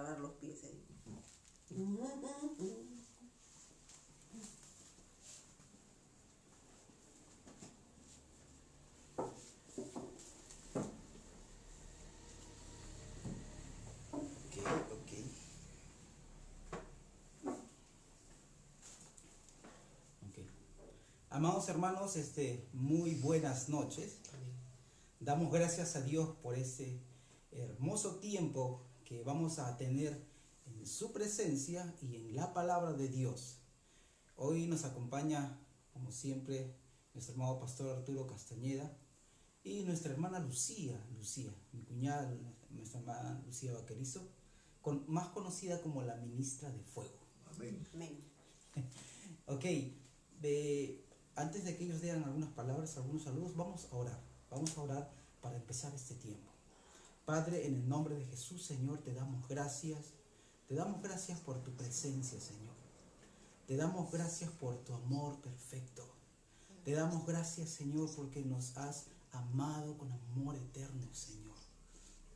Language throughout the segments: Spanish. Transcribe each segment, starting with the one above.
lavar los pies ahí. Amados hermanos, muy buenas noches. Damos gracias a Dios por este hermoso tiempo que vamos a tener en su presencia y en la palabra de Dios. Hoy nos acompaña, como siempre, nuestro amado pastor Arturo Castañeda y nuestra hermana Lucía, mi cuñada, nuestra hermana Lucía Vaquerizo, más conocida como la ministra de fuego. Amén. Amén. Ok, antes de que ellos digan algunas palabras, algunos saludos, vamos a orar. Vamos a orar para empezar este tiempo. Padre, en el nombre de Jesús, Señor, te damos gracias. Te damos gracias por tu presencia, Señor. Te damos gracias por tu amor perfecto. Te damos gracias, Señor, porque nos has amado con amor eterno, Señor.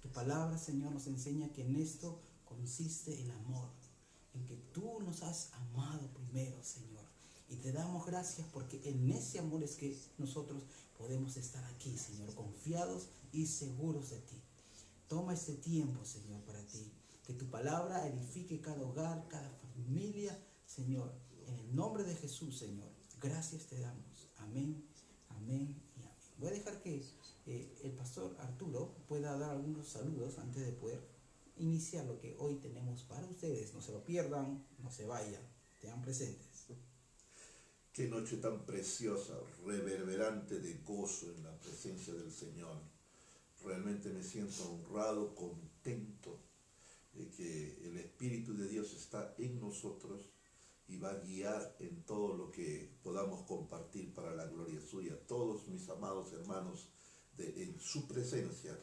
Tu palabra, Señor, nos enseña que en esto consiste el amor, en que tú nos has amado primero, Señor. Y te damos gracias porque en ese amor es que nosotros podemos estar aquí, Señor, confiados y seguros de ti. Toma este tiempo, Señor, para ti. Que tu palabra edifique cada hogar, cada familia, Señor. En el nombre de Jesús, Señor, gracias te damos. Amén, amén y amén. Voy a dejar que el pastor Arturo pueda dar algunos saludos antes de poder iniciar lo que hoy tenemos para ustedes. No se lo pierdan, no se vayan, sean presentes. Qué noche tan preciosa, reverberante de gozo en la presencia del Señor. Realmente me siento honrado, contento de que el Espíritu de Dios está en nosotros y va a guiar en todo lo que podamos compartir para la gloria suya. Todos mis amados hermanos, en su presencia,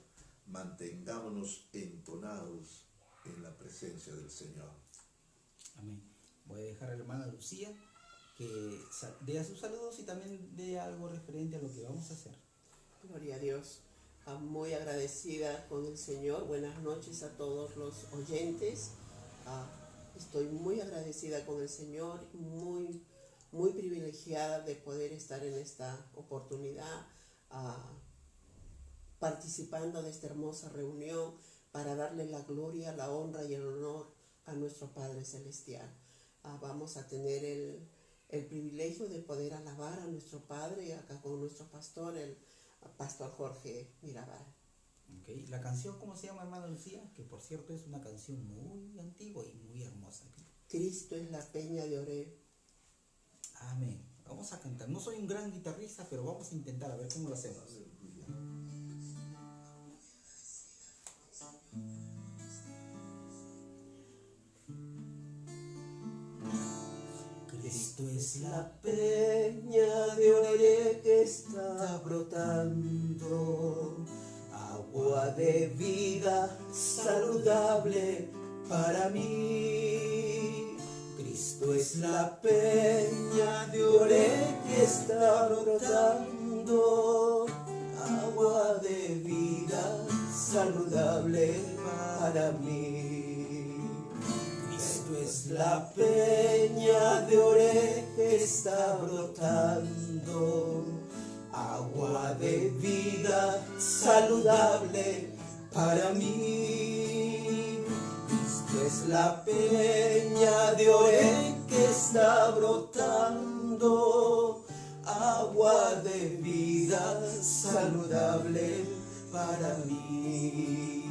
mantengámonos entonados en la presencia del Señor. Amén. Voy a dejar a la hermana Lucía que dé sus saludos y también dé algo referente a lo que vamos a hacer. Gloria a Dios. Muy agradecida con el Señor. Buenas noches a todos los oyentes. Estoy muy agradecida con el Señor, muy privilegiada de poder estar en esta oportunidad, participando de esta hermosa reunión para darle la gloria, la honra y el honor a nuestro Padre Celestial. Vamos a tener el privilegio de poder alabar a nuestro Padre acá con nuestro pastor, el pastor Jorge Mirabal. Okay. La canción, ¿cómo se llama, hermana Lucía? Que por cierto es una canción muy antigua y muy hermosa. Cristo es la peña de Oreb. Amén. Vamos a cantar. No soy un gran guitarrista, pero vamos a intentar a ver cómo lo hacemos. Cristo es la peña de Oreb que está brotando, agua de vida saludable para mí. Cristo es la peña de Oreb que está brotando, agua de vida saludable para mí. Cristo es la peña de Oreb que está brotando, agua de vida saludable para mí. Cristo es la peña de Oreb que está brotando, agua de vida saludable para mí.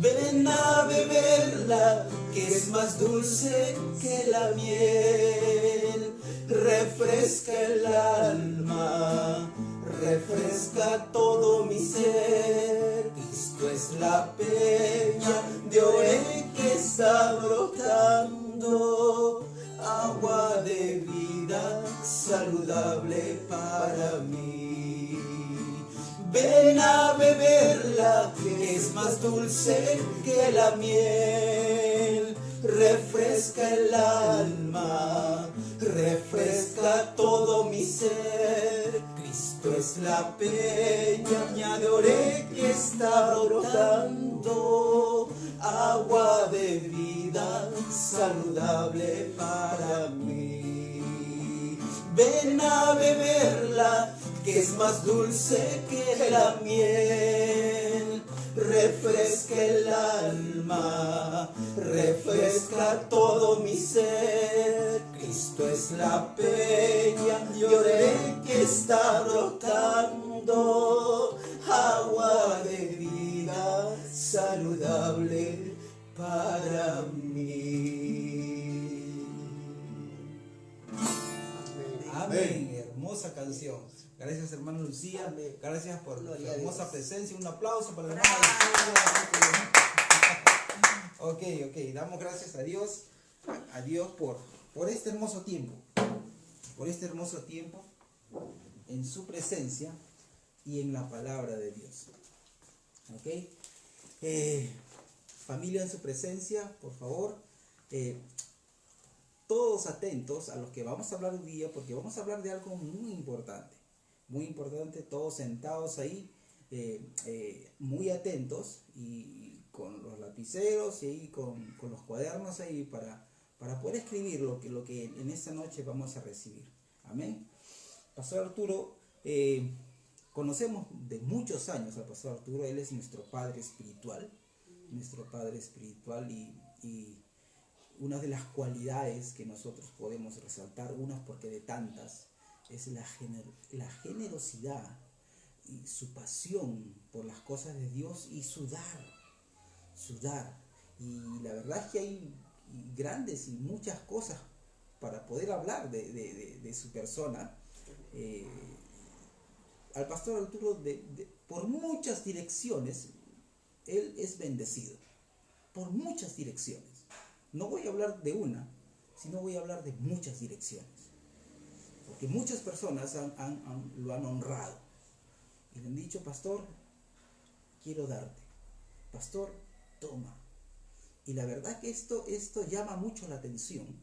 Ven a beberla, que es más dulce que la miel. Refresca el alma, refresca todo mi ser. Cristo es la peña de Oreb que está brotando, agua de vida saludable para mí. Ven a beberla, que es más dulce que la miel. Refresca el alma, refresca todo mi ser. Cristo es la peña de Oreb que está brotando, agua agua de vida saludable para mí. Ven a beberla, que es más dulce que la miel. Refresca el alma, refresca todo mi ser. Cristo es la peña, lloré que está brotando agua de vida saludable para mí. Amén. Hermosa canción. Gracias, hermana Lucía. Amén. Gracias por tu Gloria a hermosa Dios. presencia. Un aplauso para la hermana Lucía. Ok, damos gracias a Dios por este hermoso tiempo. Por este hermoso tiempo en su presencia y en la palabra de Dios. Ok. Familia en su presencia, por favor. Todos atentos a lo que vamos a hablar hoy día, porque vamos a hablar de algo muy importante, todos sentados ahí, muy atentos y con los lapiceros y ahí con los cuadernos ahí para poder escribir lo que en esta noche vamos a recibir. Amén. Pastor Arturo, conocemos de muchos años al Pastor Arturo. Él es nuestro Padre espiritual, y una de las cualidades que nosotros podemos resaltar, unas porque de tantas, es la generosidad y su pasión por las cosas de Dios y su dar. Y la verdad es que hay grandes y muchas cosas para poder hablar de su persona. Al Pastor Arturo, por muchas direcciones, él es bendecido. Por muchas direcciones. No voy a hablar de una, sino voy a hablar de muchas direcciones. Porque muchas personas lo han honrado. Y le han dicho: pastor, quiero darte. Pastor, toma. Y la verdad que esto llama mucho la atención.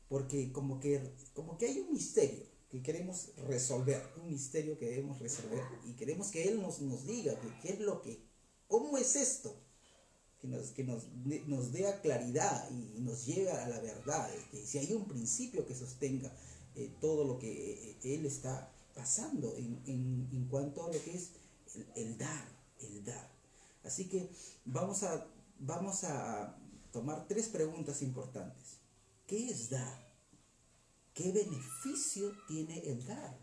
Porque como que hay un misterio que queremos resolver. Un misterio que debemos resolver. Y queremos que Él nos diga qué es cómo es esto. Que nos dé claridad y nos lleve a la verdad, que si hay un principio que sostenga todo lo que Él está pasando en cuanto a lo que es el dar. Así que vamos a tomar 3 preguntas importantes. ¿Qué es dar? ¿Qué beneficio tiene el dar?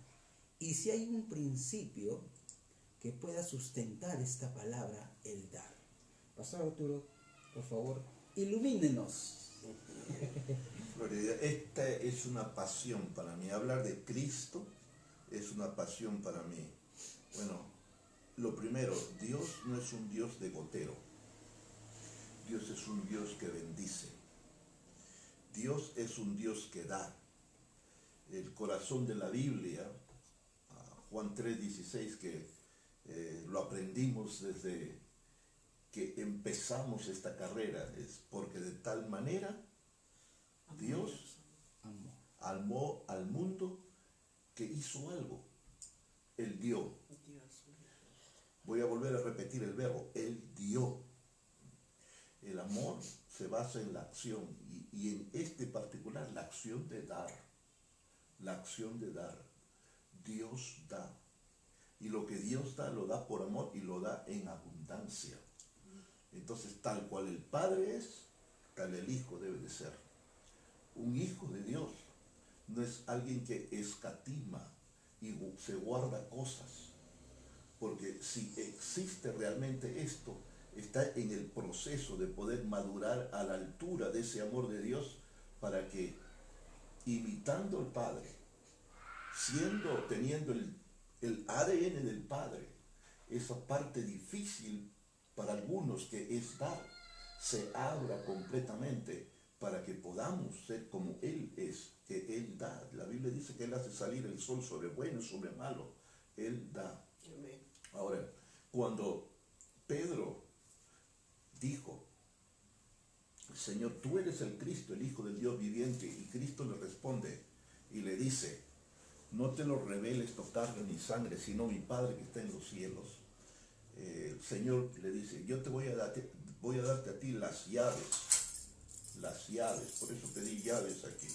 Y si hay un principio que pueda sustentar esta palabra, el dar. Pastor Arturo, por favor, ilumínenos. Gloria, esta es una pasión para mí. Hablar de Cristo es una pasión para mí. Bueno, lo primero, Dios no es un Dios de gotero. Dios es un Dios que bendice. Dios es un Dios que da. El corazón de la Biblia, Juan 3:16, que lo aprendimos desde que empezamos esta carrera, es porque de tal manera Dios amó al mundo que hizo algo. Él dio. Voy a volver a repetir el verbo. Él dio. El amor se basa en la acción y en este particular la acción de dar. La acción de dar. Dios da. Y lo que Dios da, lo da por amor y lo da en abundancia. Entonces, tal cual el Padre es, tal el Hijo debe de ser. Un hijo de Dios no es alguien que escatima y se guarda cosas. Porque si existe realmente esto, está en el proceso de poder madurar a la altura de ese amor de Dios para que, imitando al Padre, teniendo el ADN del Padre, esa parte difícil para algunos que es dar, se abra completamente para que podamos ser como Él es, que Él da. La Biblia dice que Él hace salir el sol sobre bueno y sobre malo. Él da. Amén. Ahora, cuando Pedro dijo: Señor, tú eres el Cristo, el Hijo del Dios viviente, y Cristo le responde y le dice: no te lo revela esto carne ni sangre, sino mi Padre que está en los cielos. El Señor le dice: yo te voy a voy a darte a ti las llaves, por eso pedí llaves aquí,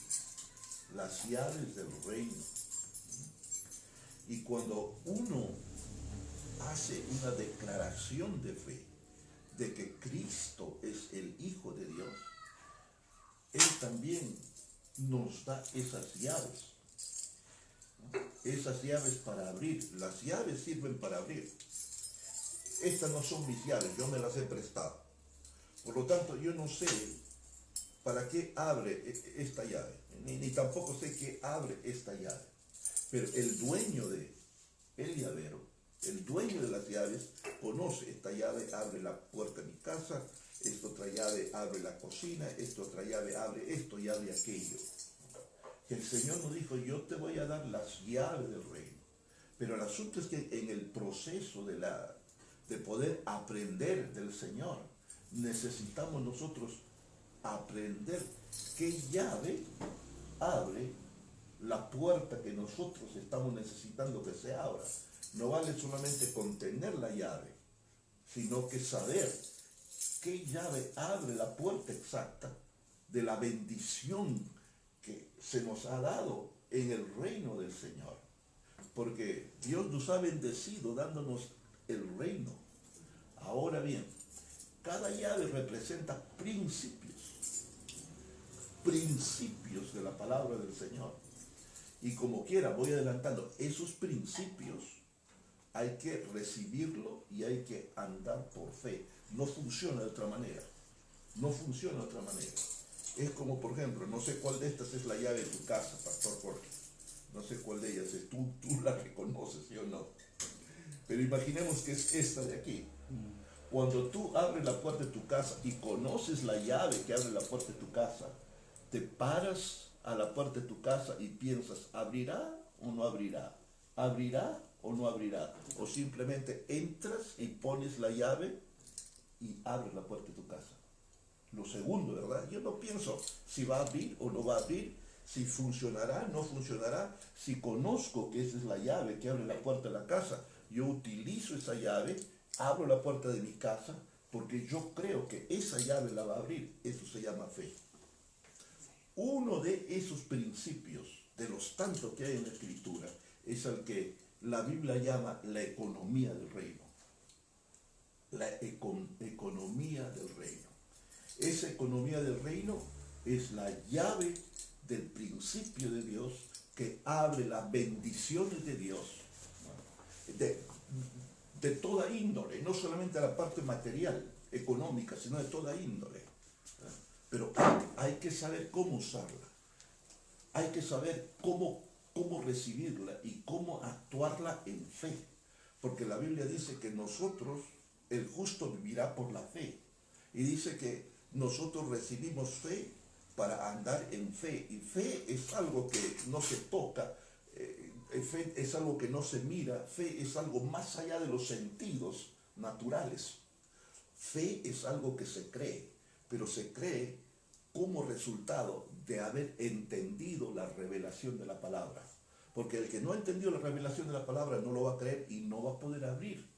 las llaves del reino. Y cuando uno hace una declaración de fe, de que Cristo es el Hijo de Dios, Él también nos da esas llaves. Esas llaves para abrir. Las llaves sirven para abrir. Estas no son mis llaves, yo me las he prestado. Por lo tanto, yo no sé para qué abre esta llave, ni tampoco sé qué abre esta llave. Pero el dueño el llavero, el dueño de las llaves, conoce esta llave, abre la puerta de mi casa, esta otra llave abre la cocina, esta otra llave abre esto y abre aquello. El Señor nos dijo, yo te voy a dar las llaves del reino. Pero el asunto es que en el proceso de poder aprender del Señor, necesitamos nosotros aprender qué llave abre la puerta que nosotros estamos necesitando que se abra. No vale solamente con tener la llave, sino que saber qué llave abre la puerta exacta de la bendición que se nos ha dado en el reino del Señor. Porque Dios nos ha bendecido dándonos el reino. Ahora bien, cada llave representa principios de la palabra del Señor. Y como quiera, voy adelantando, esos principios hay que recibirlo y hay que andar por fe. No funciona de otra manera. No funciona de otra manera. Es como, por ejemplo, no sé cuál de estas es la llave de tu casa, Pastor Jorge. No sé cuál de ellas es. Tú la reconoces, yo no. Pero imaginemos que es esta de aquí. Cuando tú abres la puerta de tu casa y conoces la llave que abre la puerta de tu casa, te paras a la puerta de tu casa y piensas, ¿abrirá o no abrirá? ¿Abrirá o no abrirá? O simplemente entras y pones la llave y abres la puerta de tu casa. Lo segundo, ¿verdad? Yo no pienso si va a abrir o no va a abrir, si funcionará, no funcionará. Si conozco que esa es la llave que abre la puerta de la casa, yo utilizo esa llave, abro la puerta de mi casa, porque yo creo que esa llave la va a abrir. Eso se llama fe. Uno de esos principios, de los tantos que hay en la Escritura, es el que la Biblia llama la economía del reino. La economía del reino. Esa economía del reino es la llave del principio de Dios que abre las bendiciones de Dios de toda índole, no solamente la parte material, económica, sino de toda índole. Pero hay que saber cómo usarla, hay que saber cómo recibirla y cómo actuarla en fe. Porque la Biblia dice que nosotros, el justo vivirá por la fe. Y dice que nosotros recibimos fe para andar en fe. Y fe es algo que no se toca, fe es algo que no se mira, fe es algo más allá de los sentidos naturales. Fe es algo que se cree, pero se cree como resultado de haber entendido la revelación de la palabra. Porque el que no ha entendido la revelación de la palabra no lo va a creer y no va a poder abrir.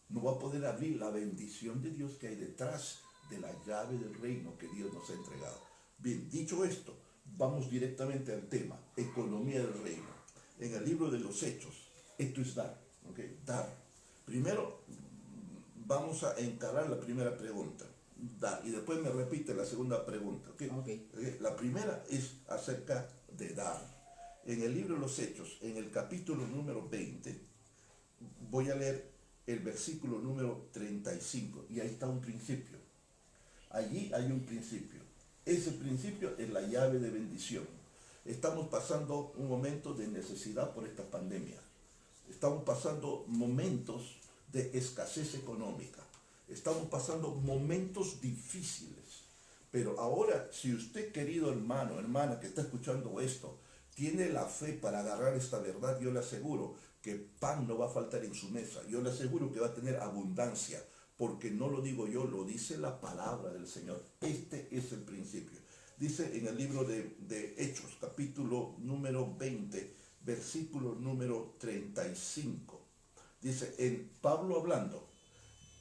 No va a poder abrir la bendición de Dios que hay detrás de la llave del reino que Dios nos ha entregado. Bien, dicho esto, vamos directamente al tema, economía del reino. En el libro de los Hechos, esto es dar, ¿okay? Dar. Primero, vamos a encarar la primera pregunta, dar, y después me repite la segunda pregunta, ¿okay? Okay. La primera es acerca de dar. En el libro de los Hechos, en el capítulo número 20, voy a leer el versículo número 35, y ahí está un principio. Allí hay un principio. Ese principio es la llave de bendición. Estamos pasando un momento de necesidad por esta pandemia. Estamos pasando momentos de escasez económica. Estamos pasando momentos difíciles. Pero ahora, si usted, querido hermano, hermana que está escuchando esto, tiene la fe para agarrar esta verdad, yo le aseguro que pan no va a faltar en su mesa. Yo le aseguro que va a tener abundancia, porque no lo digo yo, lo dice la palabra del Señor. Este es el principio. Dice en el libro de Hechos, capítulo número 20, versículo número 35. Dice, Pablo hablando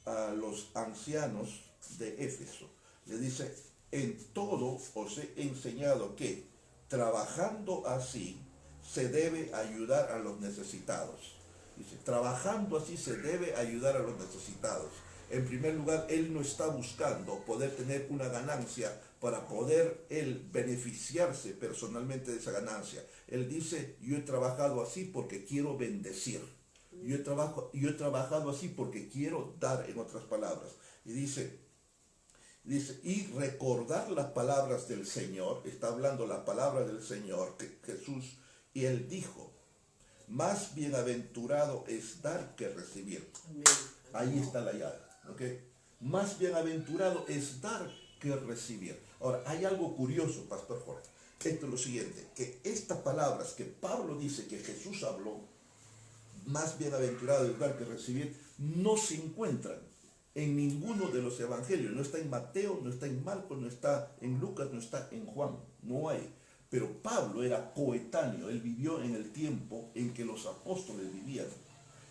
a los ancianos de Éfeso. Le dice, en todo os he enseñado que, trabajando así, se debe ayudar a los necesitados. Dice, trabajando así se debe ayudar a los necesitados. En primer lugar, él no está buscando poder tener una ganancia para poder él beneficiarse personalmente de esa ganancia. Él dice, yo he trabajado así porque quiero bendecir. Yo he trabajado así porque quiero dar, en otras palabras. Y dice, y recordar las palabras del Señor, está hablando la palabra del Señor, Jesús, y él dijo, más bienaventurado es dar que recibir. Amén. Ahí está la llave, ¿ok? Más bienaventurado es dar que recibir. Ahora, hay algo curioso, Pastor Jorge. Esto es lo siguiente, que estas palabras que Pablo dice que Jesús habló, más bienaventurado es dar que recibir, no se encuentran en ninguno de los evangelios. No está en Mateo, no está en Marcos, no está en Lucas, no está en Juan. No hay. Pero Pablo era coetáneo, él vivió en el tiempo en que los apóstoles vivían.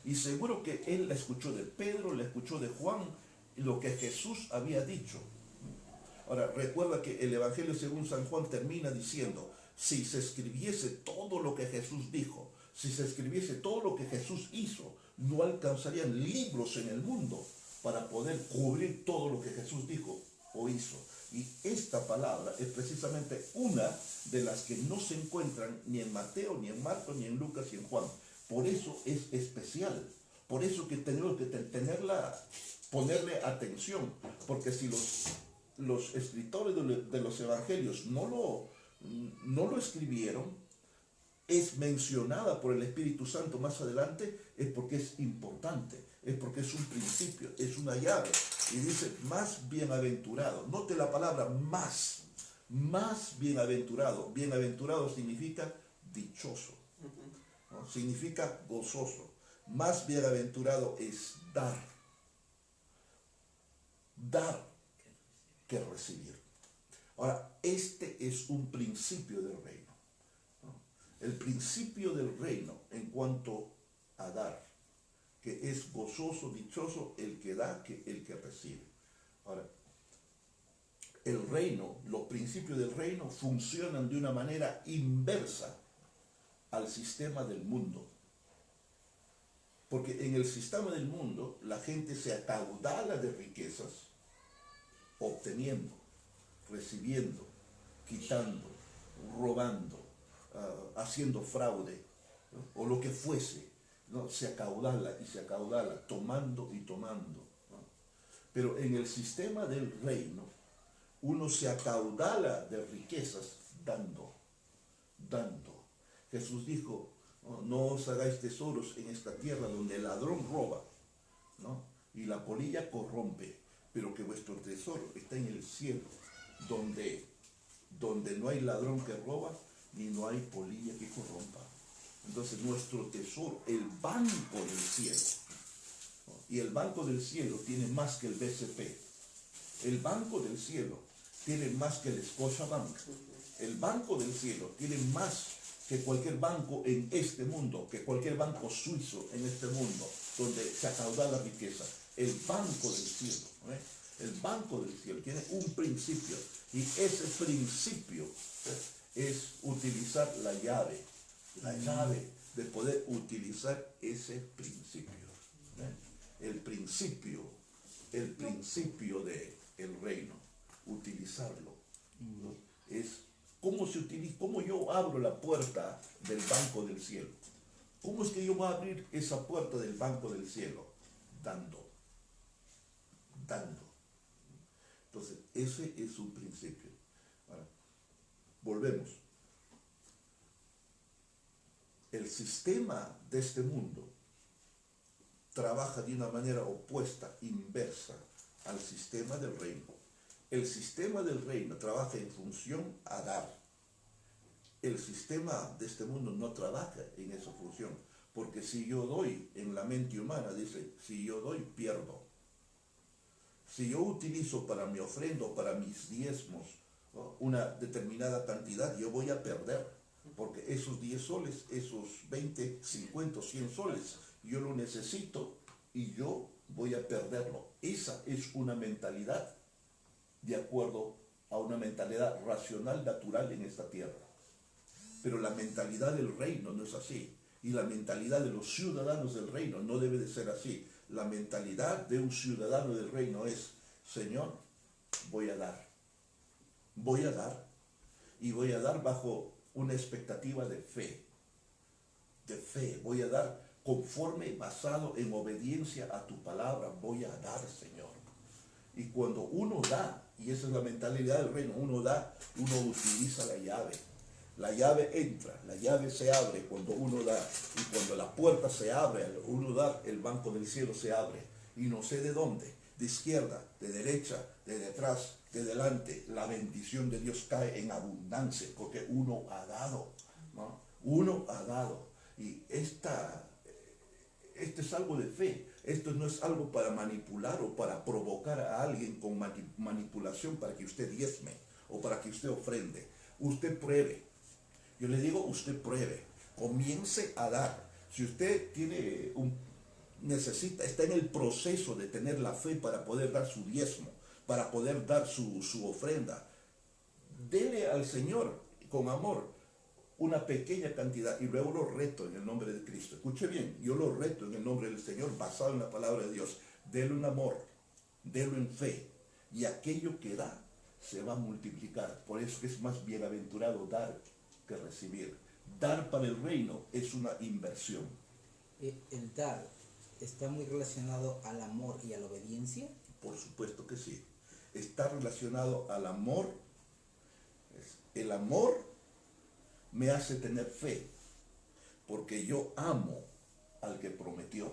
Y seguro que él la escuchó de Pedro, la escuchó de Juan, lo que Jesús había dicho. Ahora, recuerda que el Evangelio según San Juan termina diciendo, si se escribiese todo lo que Jesús dijo, si se escribiese todo lo que Jesús hizo, no alcanzarían libros en el mundo para poder cubrir todo lo que Jesús dijo o hizo. Y esta palabra es precisamente una de las que no se encuentran ni en Mateo, ni en Marcos, ni en Lucas y en Juan. Por eso es especial. Por eso que tenemos que ponerle atención. Porque si los escritores de los evangelios no lo escribieron, es mencionada por el Espíritu Santo más adelante, es porque es importante, es porque es un principio, es una llave. Y dice, más bienaventurado. Note la palabra más bienaventurado. Bienaventurado significa dichoso, ¿no? Significa gozoso. Más bienaventurado es dar que recibir. Ahora, este es un principio del reino. El principio del reino en cuanto a dar, que es gozoso, dichoso el que da que el que recibe. Ahora, el reino, los principios del reino funcionan de una manera inversa al sistema del mundo. Porque en el sistema del mundo la gente se acaudala de riquezas, obteniendo, recibiendo, quitando, robando, haciendo fraude, ¿no? O lo que fuese, ¿no? Se acaudala y se acaudala, tomando y tomando, ¿no? Pero en el sistema del reino, uno se acaudala de riquezas dando. Jesús dijo, no os hagáis tesoros en esta tierra donde el ladrón roba, ¿no? Y la polilla corrompe, pero que vuestro tesoro está en el cielo, donde no hay ladrón que roba, ni no hay polilla que corrompa. Entonces nuestro tesoro, el banco del cielo, ¿no? Y el banco del cielo tiene más que el BCP. El banco del cielo tiene más que el Scotiabank. El banco del cielo tiene más que cualquier banco en este mundo, que cualquier banco suizo en este mundo, donde se acaudala la riqueza. El banco del cielo, ¿no? El banco del cielo tiene un principio, y ese principio es utilizar la llave de poder utilizar ese principio, ¿no? El principio del reino, utilizarlo, ¿no? Es cómo yo abro la puerta del banco del cielo. ¿Cómo es que yo voy a abrir esa puerta del banco del cielo? Dando. Entonces, ese es un principio. Ahora, volvemos. El sistema de este mundo trabaja de una manera opuesta, inversa al sistema del reino. El sistema del reino trabaja en función a dar. El sistema de este mundo no trabaja en esa función, porque si yo doy, en la mente humana dice, si yo doy, pierdo. Si yo utilizo para mi ofrenda o para mis diezmos, ¿no?, una determinada cantidad, yo voy a perder, porque esos 10 soles, esos 20, 50, 100 soles, yo lo necesito y yo voy a perderlo. Esa es una mentalidad de acuerdo a una mentalidad racional, natural en esta tierra. Pero la mentalidad del reino no es así. Y la mentalidad de los ciudadanos del reino no debe de ser así. La mentalidad de un ciudadano del reino es: Señor, voy a dar. Voy a dar. Y voy a dar bajo una expectativa de fe. De fe. Voy a dar conforme, basado en obediencia a tu palabra. Voy a dar, Señor. Y cuando uno da, y esa es la mentalidad del reino, uno da, uno utiliza la llave. La llave entra, la llave se abre cuando uno da. Y cuando la puerta se abre, al uno da, el banco del cielo se abre. Y no sé de dónde, de izquierda, de derecha, de detrás, de delante, la bendición de Dios cae en abundancia, porque uno ha dado, ¿no? Uno ha dado. Y esto es algo de fe. Esto no es algo para manipular o para provocar a alguien con manipulación para que usted diezme o para que usted ofrende. Usted pruebe. Yo le digo, usted pruebe. Comience a dar. Si usted está en el proceso de tener la fe para poder dar su diezmo, para poder dar su ofrenda, dele al Señor con amor una pequeña cantidad y luego lo reto en el nombre de Cristo. Escuche bien, yo lo reto en el nombre del Señor basado en la palabra de Dios. Dele un amor, dele en fe, y aquello que da se va a multiplicar. Por eso es más bienaventurado dar que recibir. Dar para el reino es una inversión. ¿El dar está muy relacionado al amor y a la obediencia? Por supuesto que sí. Está relacionado al amor. El amor me hace tener fe, porque yo amo al que prometió.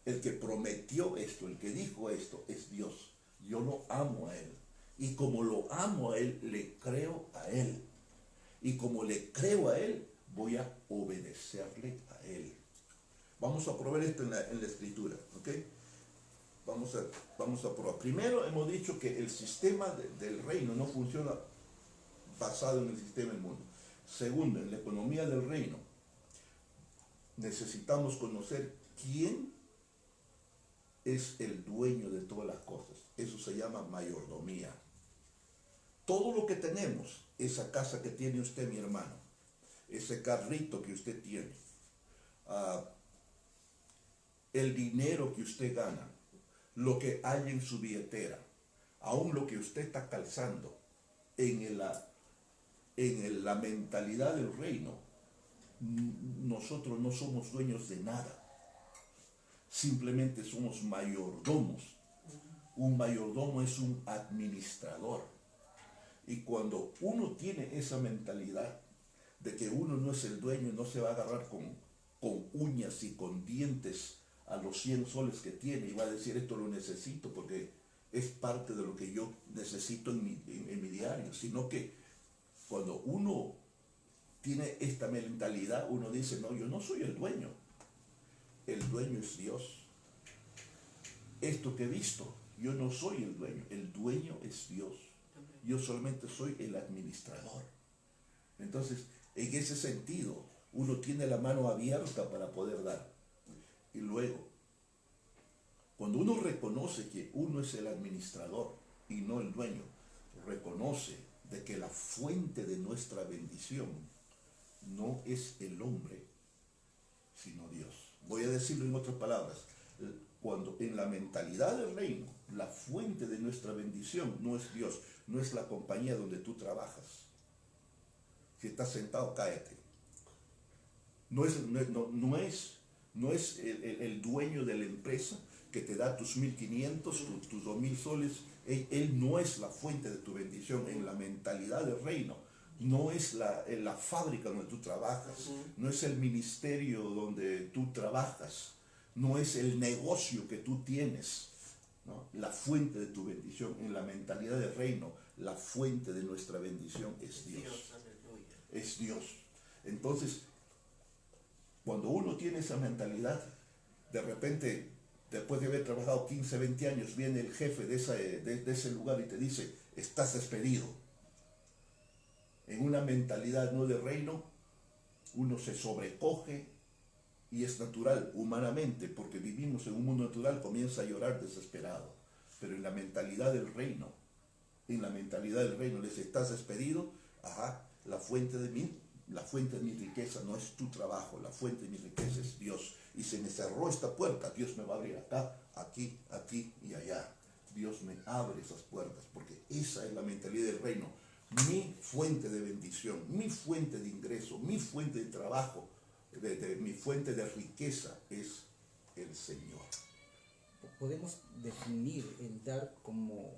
El que prometió esto, el que dijo esto, es Dios. Yo lo amo a Él. Y como lo amo a Él, le creo a Él. Y como le creo a Él, voy a obedecerle a Él. Vamos a probar esto en la escritura, ¿ok? Vamos a probar. Primero hemos dicho que el sistema del reino no funciona basado en el sistema del mundo. Segundo, en la economía del reino necesitamos conocer quién es el dueño de todas las cosas. Eso se llama mayordomía. Todo lo que tenemos, esa casa que tiene usted, mi hermano, ese carrito que usted tiene, el dinero que usted gana, lo que hay en su billetera, aún lo que usted está calzando, en la mentalidad del reino, nosotros no somos dueños de nada. Simplemente somos mayordomos. Un mayordomo es un administrador. Y cuando uno tiene esa mentalidad de que uno no es el dueño y no se va a agarrar con uñas y con dientes a los 100 soles que tiene y va a decir esto lo necesito porque es parte de lo que yo necesito en mi diario, sino que cuando uno tiene esta mentalidad, uno dice, no, yo no soy el dueño es Dios. Esto que he visto, yo no soy el dueño es Dios. Yo solamente soy el administrador. Entonces, en ese sentido, uno tiene la mano abierta para poder dar. Y luego, cuando uno reconoce que uno es el administrador y no el dueño, reconoce de que la fuente de nuestra bendición no es el hombre, sino Dios. Voy a decirlo en otras palabras. Cuando en la mentalidad del reino, la fuente de nuestra bendición no es Dios, no es la compañía donde tú trabajas. Si estás sentado, cállate. No es el dueño de la empresa que te da tus 1.500, tus 2.000 soles. Él no es la fuente de tu bendición en la mentalidad del reino. No es la fábrica donde tú trabajas. No es el ministerio donde tú trabajas. No es el negocio que tú tienes, ¿no? La fuente de tu bendición en la mentalidad del reino, la fuente de nuestra bendición es Dios. Es Dios. Entonces, cuando uno tiene esa mentalidad, de repente, después de haber trabajado 15, 20 años, viene el jefe de ese lugar y te dice, estás despedido. En una mentalidad no de reino, uno se sobrecoge y es natural, humanamente, porque vivimos en un mundo natural, comienza a llorar desesperado. Pero en la mentalidad del reino, en la mentalidad del reino. Le dice, ¿estás despedido? Ajá, la fuente de mi riqueza no es tu trabajo, la fuente de mi riqueza es Dios. Y se me cerró esta puerta, Dios me va a abrir acá, aquí, aquí y allá. Dios me abre esas puertas, porque esa es la mentalidad del reino. Mi fuente de bendición, mi fuente de ingreso, mi fuente de trabajo, mi fuente de riqueza es el Señor. Podemos definir el dar como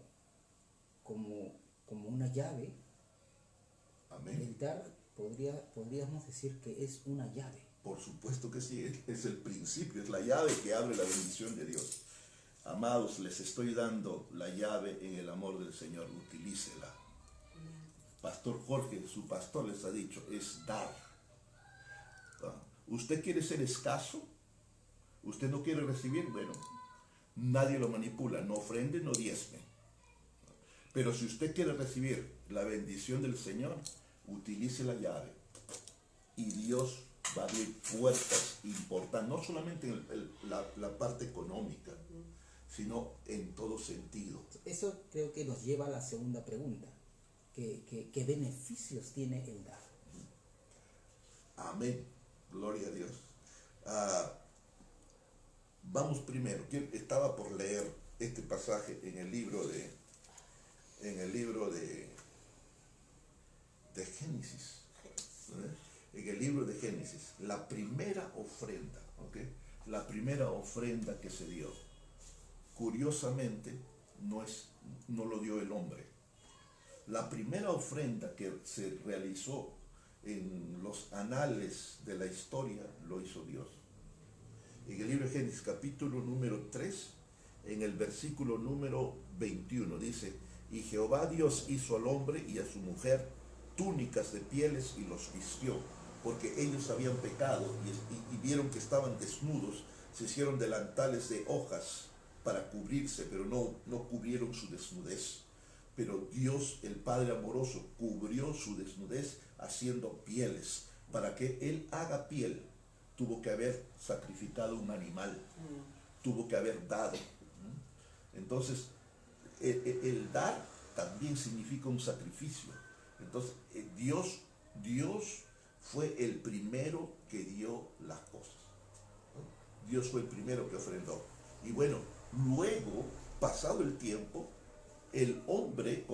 una llave. Amén. El dar podríamos decir que es una llave. Por supuesto que sí, es el principio, es la llave que abre la bendición de Dios. Amados, les estoy dando la llave en el amor del Señor, utilícela. Pastor Jorge, su pastor, les ha dicho, es dar. ¿Usted quiere ser escaso? ¿Usted no quiere recibir? Bueno, nadie lo manipula, no ofrende, no diezme. Pero si usted quiere recibir la bendición del Señor, utilice la llave. Y Dios va a abrir puertas importantes, no solamente en la parte económica, sino en todo sentido. Eso creo que nos lleva a la segunda pregunta. ¿Qué beneficios tiene el dar? Amén. Gloria a Dios. Vamos primero. Estaba por leer este pasaje en el libro de Génesis. En el libro de Génesis. La primera ofrenda. ¿Okay? La primera ofrenda que se dio. Curiosamente, no lo dio el hombre. La primera ofrenda que se realizó en los anales de la historia lo hizo Dios. En el libro de Génesis, capítulo número 3, en el versículo número 21, dice, y Jehová Dios hizo al hombre y a su mujer túnicas de pieles y los vistió, porque ellos habían pecado y vieron que estaban desnudos, se hicieron delantales de hojas para cubrirse, pero no cubrieron su desnudez. Pero Dios, el Padre amoroso, cubrió su desnudez haciendo pieles. Para que Él haga piel, tuvo que haber sacrificado un animal, tuvo que haber dado. Entonces, el dar también significa un sacrificio. Entonces, Dios fue el primero que dio las cosas. Dios fue el primero que ofrendó. Y bueno, luego, pasado el tiempo, el hombre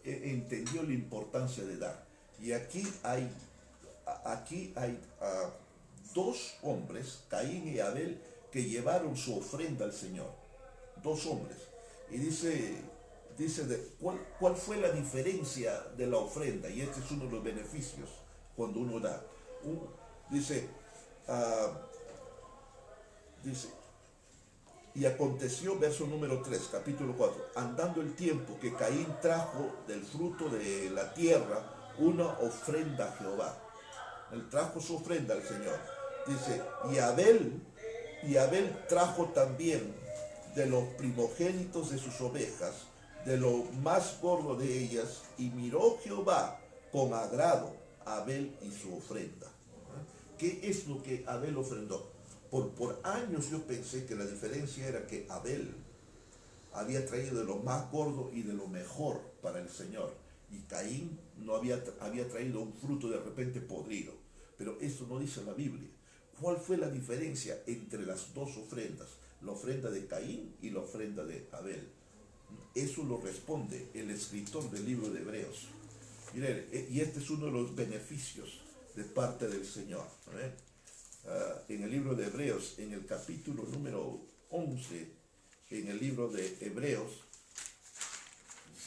entendió la importancia de dar. Y aquí hay dos hombres, Caín y Abel, que llevaron su ofrenda al Señor. Dos hombres. Y dice ¿cuál fue la diferencia de la ofrenda? Y este es uno de los beneficios cuando uno da. Dice, y aconteció, verso número 3, capítulo 4, andando el tiempo que Caín trajo del fruto de la tierra una ofrenda a Jehová. Él trajo su ofrenda al Señor. Dice, y Abel trajo también de los primogénitos de sus ovejas, de lo más gordo de ellas, y miró Jehová con agrado a Abel y su ofrenda. ¿Qué es lo que Abel ofrendó? Por años yo pensé que la diferencia era que Abel había traído de lo más gordo y de lo mejor para el Señor, y Caín no había traído un fruto de repente podrido. Pero eso no dice la Biblia. ¿Cuál fue la diferencia entre las dos ofrendas? La ofrenda de Caín y la ofrenda de Abel. Eso lo responde el escritor del libro de Hebreos. Miren, y este es uno de los beneficios de parte del Señor. En el libro de Hebreos, en el capítulo número 11, en el libro de Hebreos,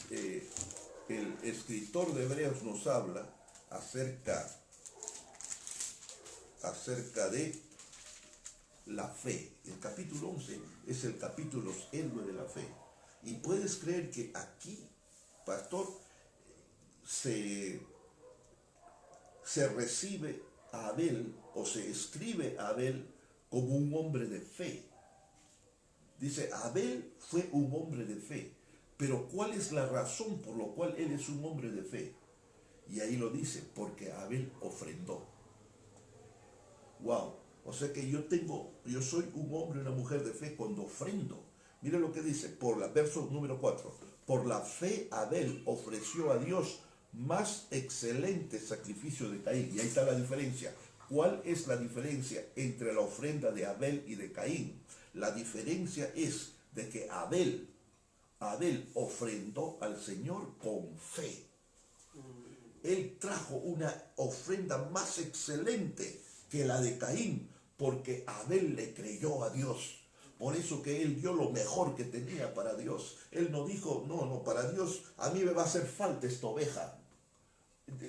el escritor de Hebreos nos habla acerca de la fe. El capítulo 11 es el capítulo héroe de la fe. Y puedes creer que aquí, pastor, se recibe a Abel o se escribe a Abel como un hombre de fe. Dice, Abel fue un hombre de fe. Pero ¿cuál es la razón por la cual él es un hombre de fe? Y ahí lo dice, porque Abel ofrendó. Wow. O sea que yo soy un hombre y una mujer de fe cuando ofrendo. Mire lo que dice, verso número 4. Por la fe Abel ofreció a Dios más excelente sacrificio de Caín. Y ahí está la diferencia. ¿Cuál es la diferencia entre la ofrenda de Abel y de Caín? La diferencia es de que Abel ofrendó al Señor con fe. Él trajo una ofrenda más excelente que la de Caín, porque Abel le creyó a Dios. Por eso que él dio lo mejor que tenía para Dios. Él no dijo, no, para Dios a mí me va a hacer falta esta oveja.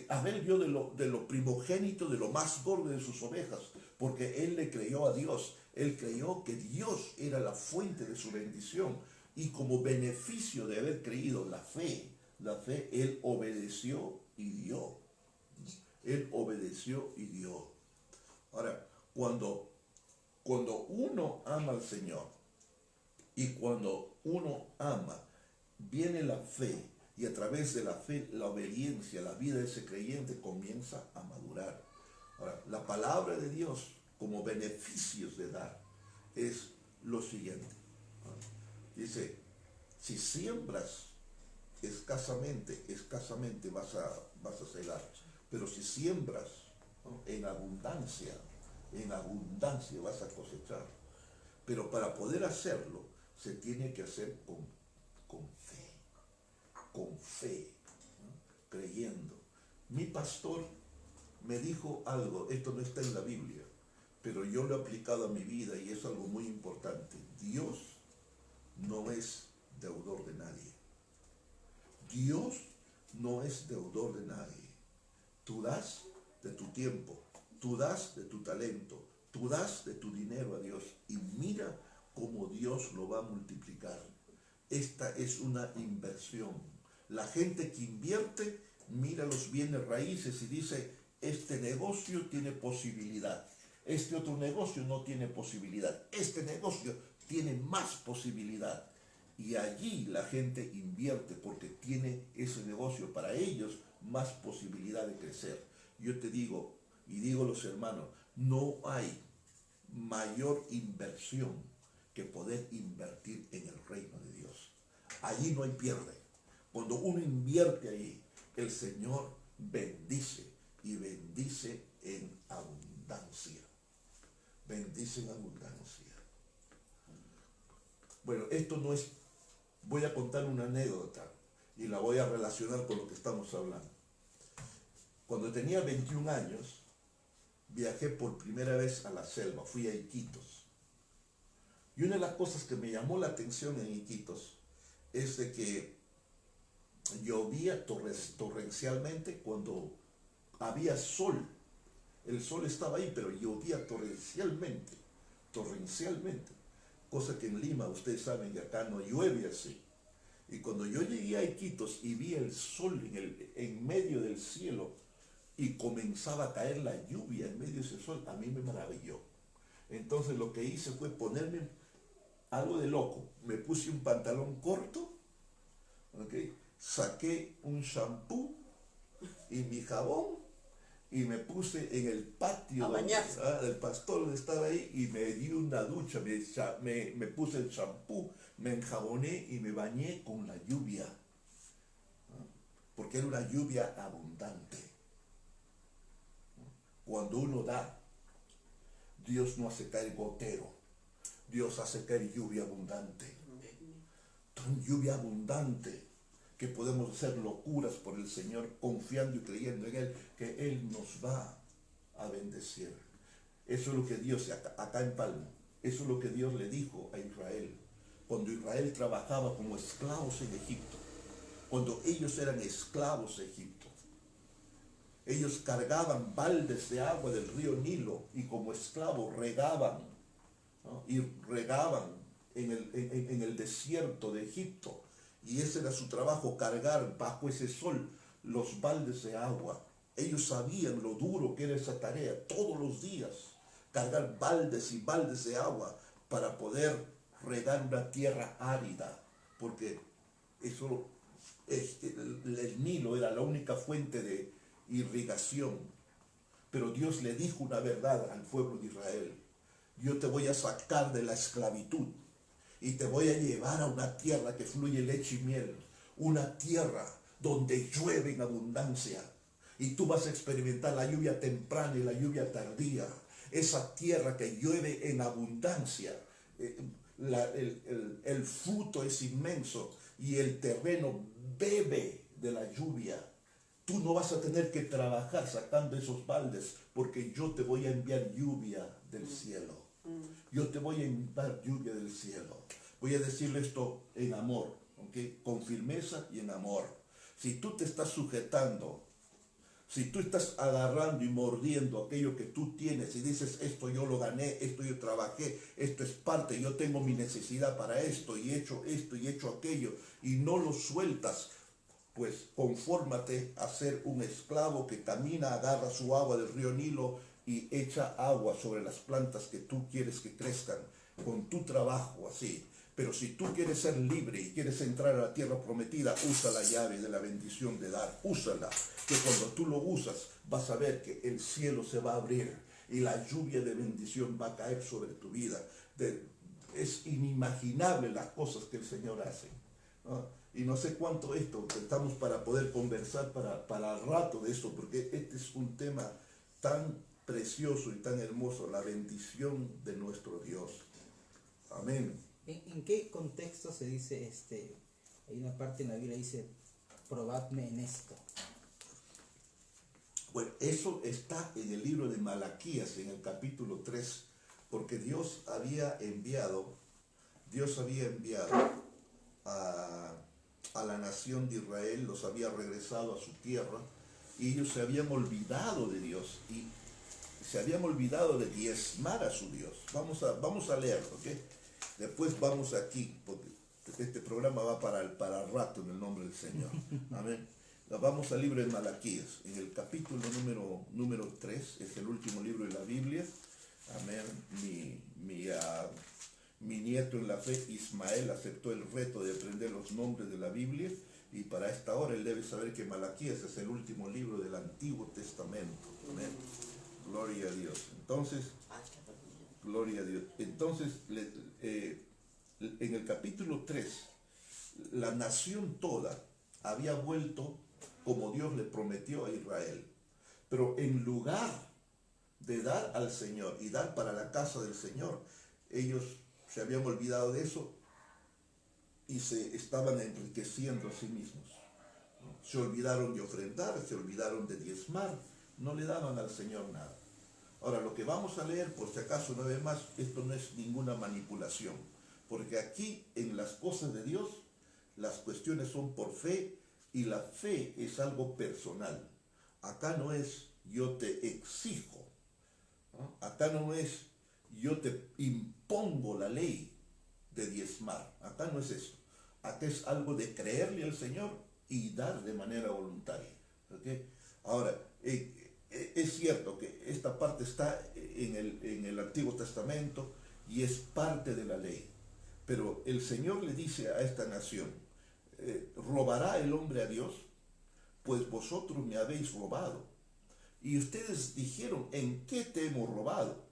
Abel dio de lo primogénito, de lo más gordo de sus ovejas, porque él le creyó a Dios. Él creyó que Dios era la fuente de su bendición. Y como beneficio de haber creído la fe, él obedeció y dio. Él obedeció y dio. Ahora, cuando uno ama al Señor y cuando uno ama, viene la fe, y a través de la fe, la obediencia, la vida de ese creyente comienza a madurar. Ahora, la palabra de Dios como beneficios de dar es lo siguiente. Dice, si siembras escasamente vas a cegar, pero si siembras, ¿no?, en abundancia vas a cosechar. Pero para poder hacerlo, se tiene que hacer con fe, ¿no?, creyendo. Mi pastor me dijo algo, esto no está en la Biblia, pero yo lo he aplicado a mi vida y es algo muy importante. Dios no es deudor de nadie. Dios no es deudor de nadie. Tú das de tu tiempo, tú das de tu talento, tú das de tu dinero a Dios y mira cómo Dios lo va a multiplicar. Esta es una inversión. La gente que invierte mira los bienes raíces y dice, este negocio tiene posibilidad, este otro negocio no tiene posibilidad, este negocio tiene más posibilidad. Y allí la gente invierte porque tiene ese negocio para ellos más posibilidad de crecer. Yo te digo, y digo a los hermanos, no hay mayor inversión que poder invertir en el reino de Dios. Allí no hay pierde. Cuando uno invierte allí, el Señor bendice y bendice en abundancia. Bendice en abundancia. Bueno, esto no es... Voy a contar una anécdota y la voy a relacionar con lo que estamos hablando. Cuando tenía 21 años, viajé por primera vez a la selva, fui a Iquitos. Y una de las cosas que me llamó la atención en Iquitos es de que llovía torrencialmente cuando había sol. El sol estaba ahí, pero llovía torrencialmente. Cosa que en Lima, ustedes saben que acá no llueve así. Y cuando yo llegué a Iquitos y vi el sol en medio del cielo y comenzaba a caer la lluvia en medio de ese sol, a mí me maravilló. Entonces lo que hice fue ponerme algo de loco. Me puse un pantalón corto, ¿okay?, saqué un shampoo y mi jabón y me puse en el patio del pastor donde estaba ahí y me di una ducha, me puse el shampoo, me enjaboné y me bañé con la lluvia, ¿no?, porque era una lluvia abundante. Cuando uno da, Dios no hace caer gotero, Dios hace caer lluvia abundante. Tan lluvia abundante que podemos hacer locuras por el Señor, confiando y creyendo en Él, que Él nos va a bendecir. Eso es lo que Dios, acá en Palma, eso es lo que Dios le dijo a Israel. Cuando Israel trabajaba como esclavos en Egipto, cuando ellos eran esclavos de Egipto, ellos cargaban baldes de agua del río Nilo y como esclavos regaban, ¿no?, y regaban en el desierto de Egipto. Y ese era su trabajo, cargar bajo ese sol los baldes de agua. Ellos sabían lo duro que era esa tarea, todos los días, cargar baldes y baldes de agua para poder regar una tierra árida, porque eso, el Nilo era la única fuente de irrigación. Pero Dios le dijo una verdad al pueblo de Israel: yo te voy a sacar de la esclavitud y te voy a llevar a una tierra que fluye leche y miel, una tierra donde llueve en abundancia. Y tú vas a experimentar la lluvia temprana y la lluvia tardía. Esa tierra que llueve en abundancia. El fruto es inmenso y el terreno bebe de la lluvia. Tú no vas a tener que trabajar sacando esos baldes, porque yo te voy a enviar lluvia del cielo. Yo te voy a enviar lluvia del cielo. Voy a decirle esto en amor, ¿okay? Con firmeza y en amor. Si tú te estás sujetando, si tú estás agarrando y mordiendo aquello que tú tienes y dices, esto yo lo gané, esto yo trabajé, esto es parte, yo tengo mi necesidad para esto y he hecho aquello, y no lo sueltas, pues confórmate a ser un esclavo que camina, agarra su agua del río Nilo y echa agua sobre las plantas que tú quieres que crezcan con tu trabajo así. Pero si tú quieres ser libre y quieres entrar a la tierra prometida, usa la llave de la bendición de dar, úsala, que cuando tú lo usas vas a ver que el cielo se va a abrir y la lluvia de bendición va a caer sobre tu vida. Es inimaginable las cosas que el Señor hace, ¿no? Y no sé cuánto esto estamos para poder conversar para el rato de esto, porque este es un tema tan precioso y tan hermoso, la bendición de nuestro Dios. Amén. ¿En qué contexto se dice hay una parte en la Biblia que dice, probadme en esto? Bueno, eso está en el libro de Malaquías, en el capítulo 3, porque Dios había enviado a la nación de Israel, los había regresado a su tierra, y ellos se habían olvidado de Dios, y se habían olvidado de diezmar a su Dios. Vamos a leerlo, ¿ok? Después vamos aquí, porque este programa va para rato en el nombre del Señor. Amén. Vamos al libro de Malaquías, en el capítulo número 3, es el último libro de la Biblia. Amén. Mi nieto en la fe, Ismael, aceptó el reto de aprender los nombres de la Biblia, y para esta hora él debe saber que Malaquías es el último libro del Antiguo Testamento. Amén. Gloria a Dios. Entonces, gloria a Dios. Entonces, en el capítulo 3, la nación toda había vuelto como Dios le prometió a Israel. Pero en lugar de dar al Señor y dar para la casa del Señor, ellos se habían olvidado de eso y se estaban enriqueciendo a sí mismos. Se olvidaron de ofrendar, se olvidaron de diezmar, no le daban al Señor nada. Ahora, lo que vamos a leer, por si acaso una vez más, esto no es ninguna manipulación, porque aquí en las cosas de Dios, las cuestiones son por fe, y la fe es algo personal. Acá no es yo te exijo, ¿no? Acá no es yo te impongo la ley de diezmar, acá no es eso. Acá es algo de creerle al Señor y dar de manera voluntaria. ¿Okay? Ahora, es cierto que esta parte está en el Antiguo Testamento y es parte de la ley, pero el Señor le dice a esta nación, ¿robará el hombre a Dios? Pues vosotros me habéis robado. Y ustedes dijeron, ¿en qué te hemos robado?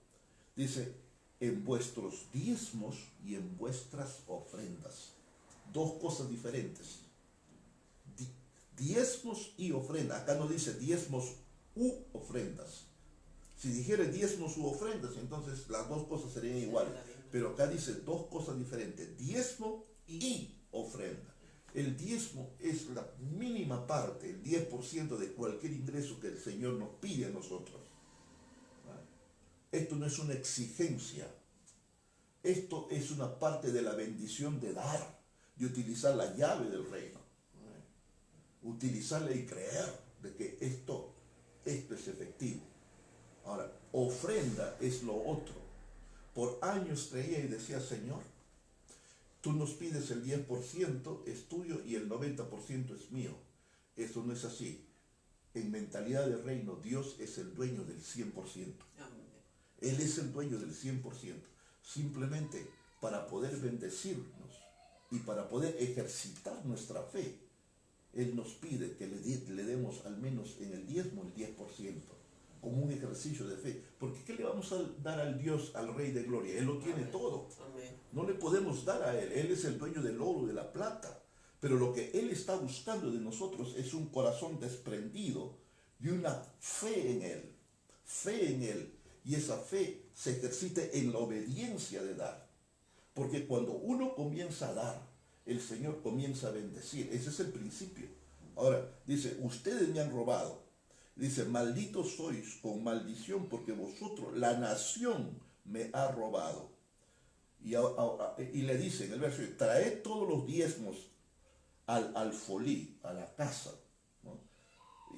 Dice, en vuestros diezmos y en vuestras ofrendas. Dos cosas diferentes. Diezmos y ofrendas. Acá no dice diezmos u ofrendas. Si dijera diezmos u ofrendas, entonces las dos cosas serían iguales. Pero acá dice dos cosas diferentes. Diezmo y ofrenda. El diezmo es la mínima parte, el 10% de cualquier ingreso que el Señor nos pide a nosotros. Esto no es una exigencia. Esto es una parte de la bendición de dar, de utilizar la llave del reino. Utilizarla y creer de que esto es efectivo. Ahora, ofrenda es lo otro. Por años creía y decía, Señor, tú nos pides el 10% es tuyo y el 90% es mío. Eso no es así. En mentalidad de reino, Dios es el dueño del 100%. Él es el dueño del 100%. Simplemente para poder bendecirnos y para poder ejercitar nuestra fe, Él nos pide que le demos al menos en el diezmo el 10%, como un ejercicio de fe. Porque ¿qué le vamos a dar al Dios, al Rey de Gloria? Él lo tiene todo. No le podemos dar a Él. Él es el dueño del oro, de la plata. Pero lo que Él está buscando de nosotros es un corazón desprendido de una fe en Él. Y esa fe se ejercita en la obediencia de dar. Porque cuando uno comienza a dar, el Señor comienza a bendecir. Ese es el principio. Ahora, dice, ustedes me han robado. Dice, malditos sois con maldición porque vosotros, la nación, me ha robado. Y le dice en el verso, traed todos los diezmos al alfolí, a la casa, ¿no?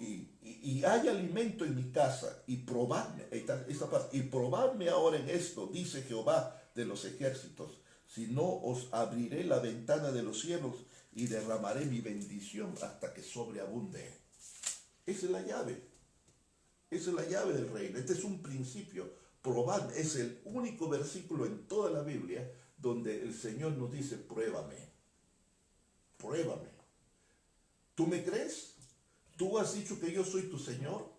Y hay alimento en mi casa, y probadme, y probadme ahora en esto, dice Jehová de los ejércitos, si no os abriré la ventana de los cielos y derramaré mi bendición hasta que sobreabunde. Esa es la llave. Esa es la llave del reino. Este es un principio. Probadme. Es el único versículo en toda la Biblia donde el Señor nos dice, pruébame. Pruébame. ¿Tú me crees? ¿Tú has dicho que yo soy tu Señor?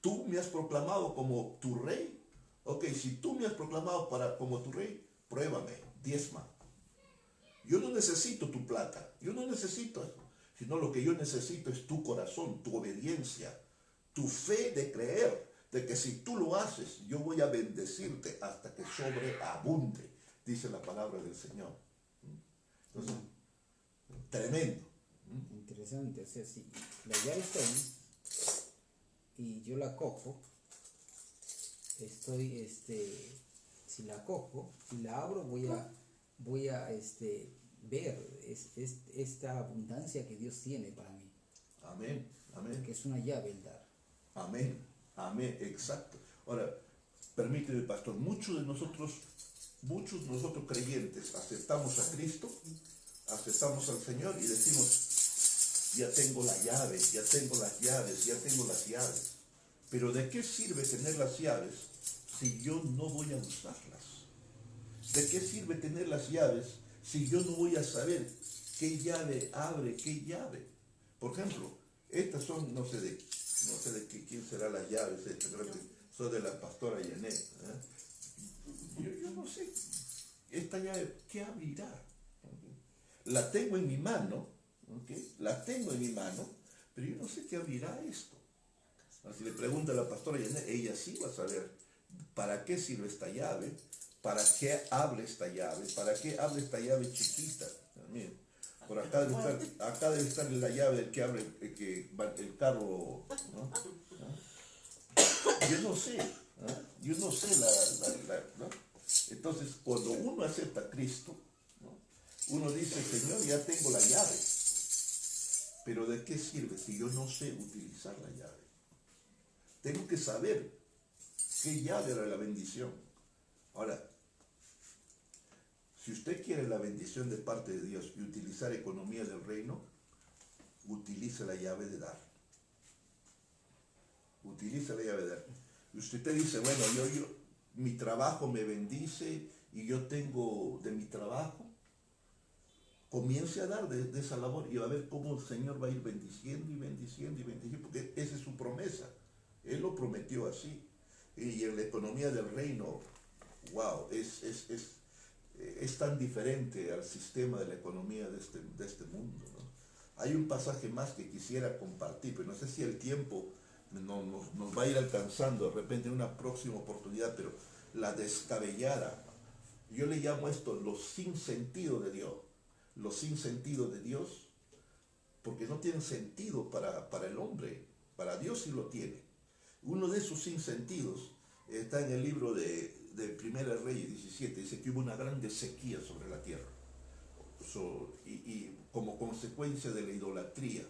¿Tú me has proclamado como tu rey? Ok, si tú me has proclamado como tu rey, pruébame, diezma. Yo no necesito tu plata, yo no necesito eso, sino lo que yo necesito es tu corazón, tu obediencia, tu fe de creer, de que si tú lo haces, yo voy a bendecirte hasta que sobreabunde, dice la palabra del Señor. Entonces, tremendo. Interesante, o sea, si la llave está ahí y yo la cojo, si la cojo, si la abro, voy a ver esta abundancia que Dios tiene para mí. Amén, amén. Porque es una llave el dar. Amén, amén, exacto. Ahora, permíteme, pastor, muchos de nosotros creyentes aceptamos a Cristo, aceptamos al Señor y decimos, ya tengo la llave, ya tengo las llaves, ya tengo las llaves. Pero ¿de qué sirve tener las llaves si yo no voy a usarlas? ¿De qué sirve tener las llaves si yo no voy a saber qué llave abre, qué llave? Por ejemplo, estas son, no sé de quién serán las llaves, creo que son de la pastora Yanet. Yo no sé, esta llave, ¿qué abrirá? La tengo en mi mano, ¿okay? La tengo en mi mano, pero yo no sé qué abrirá esto. Si le pregunta a la pastora Yanet, ella sí va a saber para qué sirve esta llave, para qué abre esta llave, para qué abre esta llave chiquita. Miren, por acá debe estar la llave del que abre el carro, ¿no? Yo no sé, ¿no? Entonces, cuando uno acepta a Cristo, ¿no? Uno dice, Señor, ya tengo la llave, pero ¿de qué sirve si yo no sé utilizar la llave? Tengo que saber qué llave era la bendición. Ahora, si usted quiere la bendición de parte de Dios y utilizar economía del reino, utilice la llave de dar. Utilice la llave de dar. Y usted te dice, bueno, mi trabajo me bendice y yo tengo de mi trabajo. Comience a dar de esa labor y va a ver cómo el Señor va a ir bendiciendo y bendiciendo y bendiciendo, porque esa es su promesa. Él lo prometió así. Y en la economía del reino, wow, es tan diferente al sistema de la economía de este mundo, ¿no? Hay un pasaje más que quisiera compartir, pero no sé si el tiempo nos va a ir alcanzando de repente en una próxima oportunidad, pero la descabellada, yo le llamo esto los sinsentidos de Dios. Los sinsentidos de Dios, porque no tienen sentido para el hombre, para Dios sí lo tiene. Uno de esos sinsentidos está en el libro de Primera Reyes 17, dice que hubo una grande sequía sobre la tierra, y como consecuencia de la idolatría.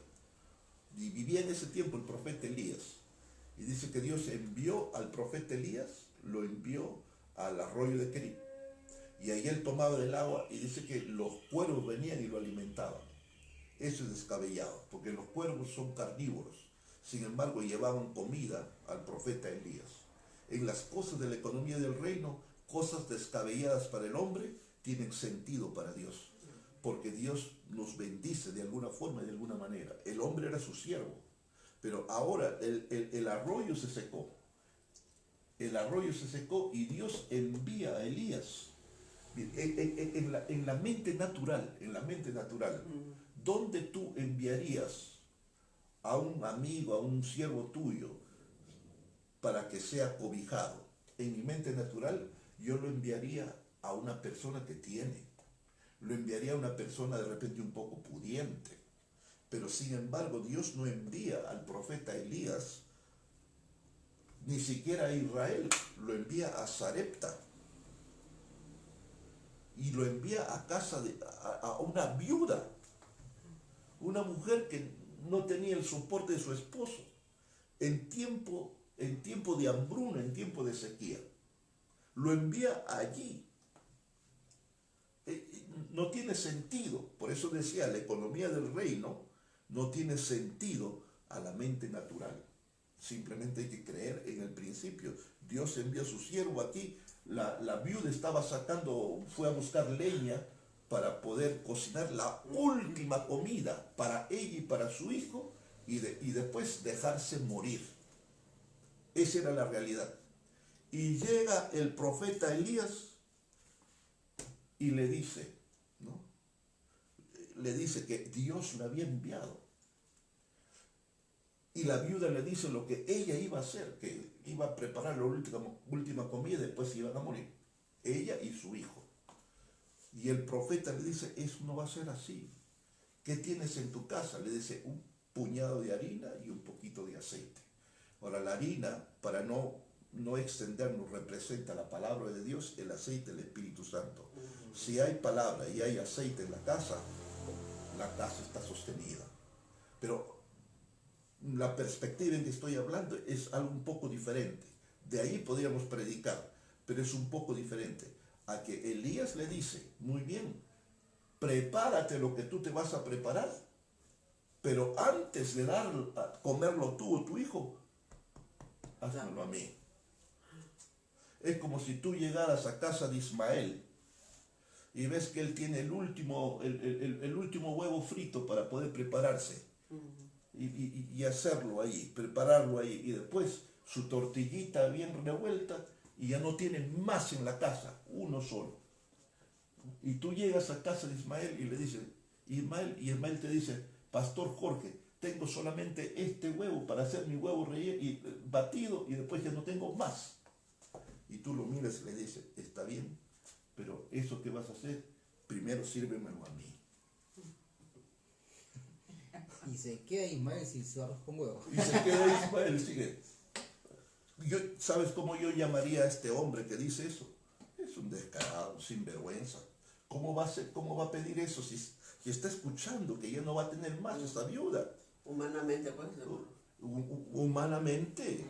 Y vivía en ese tiempo el profeta Elías, y dice que Dios envió al profeta Elías, lo envió al arroyo de Querib. Y ahí él tomaba del agua y dice que los cuervos venían y lo alimentaban. Eso es descabellado, porque los cuervos son carnívoros. Sin embargo, llevaban comida al profeta Elías. En las cosas de la economía del reino, cosas descabelladas para el hombre tienen sentido para Dios. Porque Dios nos bendice de alguna forma y de alguna manera. El hombre era su siervo. Pero ahora el arroyo se secó. El arroyo se secó y Dios envía a Elías. En la mente natural, ¿dónde tú enviarías a un amigo, a un siervo tuyo, para que sea cobijado? En mi mente natural, yo lo enviaría a una persona que tiene. Lo enviaría a una persona de repente un poco pudiente. Pero sin embargo, Dios no envía al profeta Elías, ni siquiera a Israel, lo envía a Sarepta. Y lo envía a casa a una viuda, una mujer que no tenía el soporte de su esposo, en tiempo de hambruna, en tiempo de sequía. Lo envía allí. No tiene sentido. Por eso decía, la economía del reino no tiene sentido a la mente natural. Simplemente hay que creer en el principio. Dios envía a su siervo aquí. La viuda fue a buscar leña para poder cocinar la última comida para ella y para su hijo, y después dejarse morir. Esa era la realidad. Y llega el profeta Elías y le dice, ¿no? Le dice que Dios le había enviado. Y la viuda le dice lo que ella iba a hacer, que iba a preparar la última comida y después iban a morir. Ella y su hijo. Y el profeta le dice, eso no va a ser así. ¿Qué tienes en tu casa? Le dice, un puñado de harina y un poquito de aceite. Ahora, la harina, para no extendernos, representa la palabra de Dios, el aceite, el Espíritu Santo. Si hay palabra y hay aceite en la casa está sostenida. Pero la perspectiva en que estoy hablando es algo un poco diferente. De ahí podríamos predicar, pero es un poco diferente. A que Elías le dice, muy bien, prepárate lo que tú te vas a preparar, pero antes de comerlo tú o tu hijo, házmelo a mí. Es como si tú llegaras a casa de Ismael y ves que él tiene el último huevo frito para poder prepararse y hacerlo ahí, prepararlo ahí, y después su tortillita bien revuelta, y ya no tiene más en la casa, uno solo. Y tú llegas a casa de Ismael y le dices, y Ismael te dice, Pastor Jorge, tengo solamente este huevo para hacer mi huevo batido, y después ya no tengo más. Y tú lo miras y le dices, está bien, pero eso que vas a hacer, primero sírvemelo a mí. Y se queda Ismael sin su arroz con huevo. Y se queda Ismael, sigue. ¿Sabes cómo yo llamaría a este hombre que dice eso? Es un descarado, un sinvergüenza. ¿Cómo va a pedir eso si está escuchando que ya no va a tener más esta viuda? Humanamente, pues. Humanamente,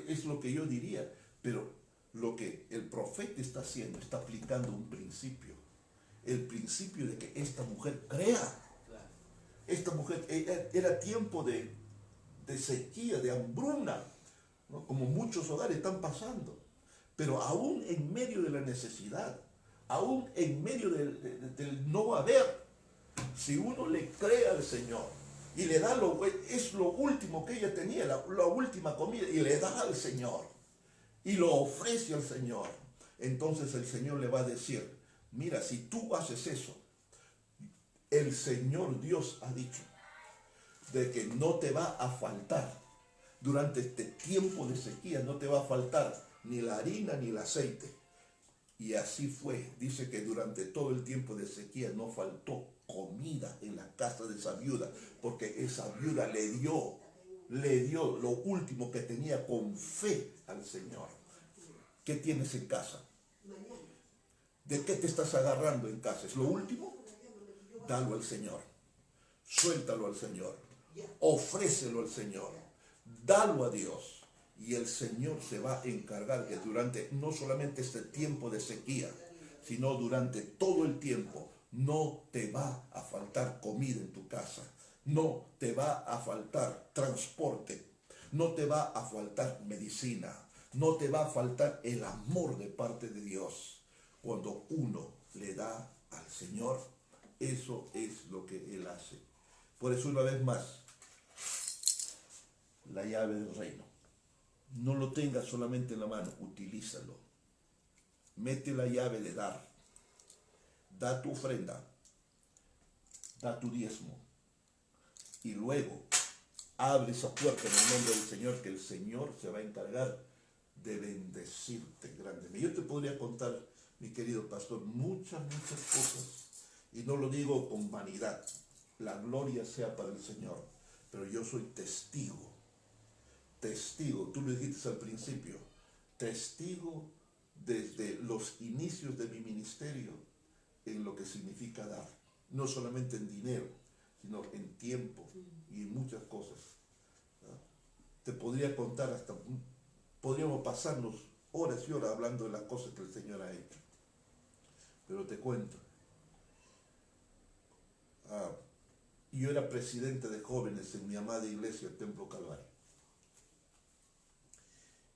es lo que yo diría. Pero lo que el profeta está haciendo, está aplicando un principio. El principio de que esta mujer crea. Esta mujer, era tiempo de sequía, de hambruna, ¿no? Como muchos hogares están pasando. Pero aún en medio de la necesidad, aún en medio del no haber, si uno le cree al Señor y le da es lo último que ella tenía, la última comida, y le da al Señor y lo ofrece al Señor, entonces el Señor le va a decir, mira, si tú haces eso, el Señor Dios ha dicho de que no te va a faltar durante este tiempo de sequía, no te va a faltar ni la harina ni el aceite. Y así fue. Dice que durante todo el tiempo de sequía no faltó comida en la casa de esa viuda, porque esa viuda le dio lo último que tenía con fe al Señor. ¿Qué tienes en casa? ¿De qué te estás agarrando en casa? ¿Es lo último? Dalo al Señor. Suéltalo al Señor. Ofrécelo al Señor. Dalo a Dios. Y el Señor se va a encargar que durante no solamente este tiempo de sequía, sino durante todo el tiempo, no te va a faltar comida en tu casa. No te va a faltar transporte. No te va a faltar medicina. No te va a faltar el amor de parte de Dios. Cuando uno le da al Señor, eso es lo que Él hace. Por eso, una vez más, la llave del reino. No lo tengas solamente en la mano, utilízalo. Mete la llave de dar. Da tu ofrenda. da tu diezmo y luego abre esa puerta en el nombre del Señor, que el Señor se va a encargar de bendecirte grandemente. Yo te podría contar, mi querido pastor, muchas cosas, y no lo digo con vanidad, la gloria sea para el Señor, pero yo soy testigo, tú lo dijiste al principio, testigo desde los inicios de mi ministerio en lo que significa dar, no solamente en dinero, sino en tiempo y en muchas cosas. Te podría contar podríamos pasarnos horas y horas hablando de las cosas que el Señor ha hecho. Pero te cuento. Yo era presidente de jóvenes en mi amada iglesia, Templo Calvario.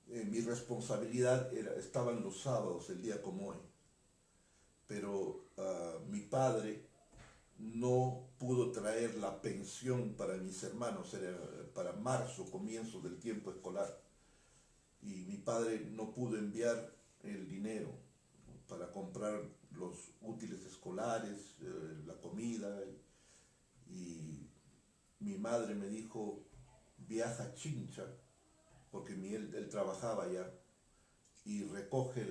Mi responsabilidad estaban los sábados, el día como hoy. Pero mi padre no pudo traer la pensión para mis hermanos, era para marzo, comienzo del tiempo escolar. Y mi padre no pudo enviar el dinero para comprar los útiles escolares, la comida. Y mi madre me dijo, viaja a Chincha, porque él trabajaba allá, y recoge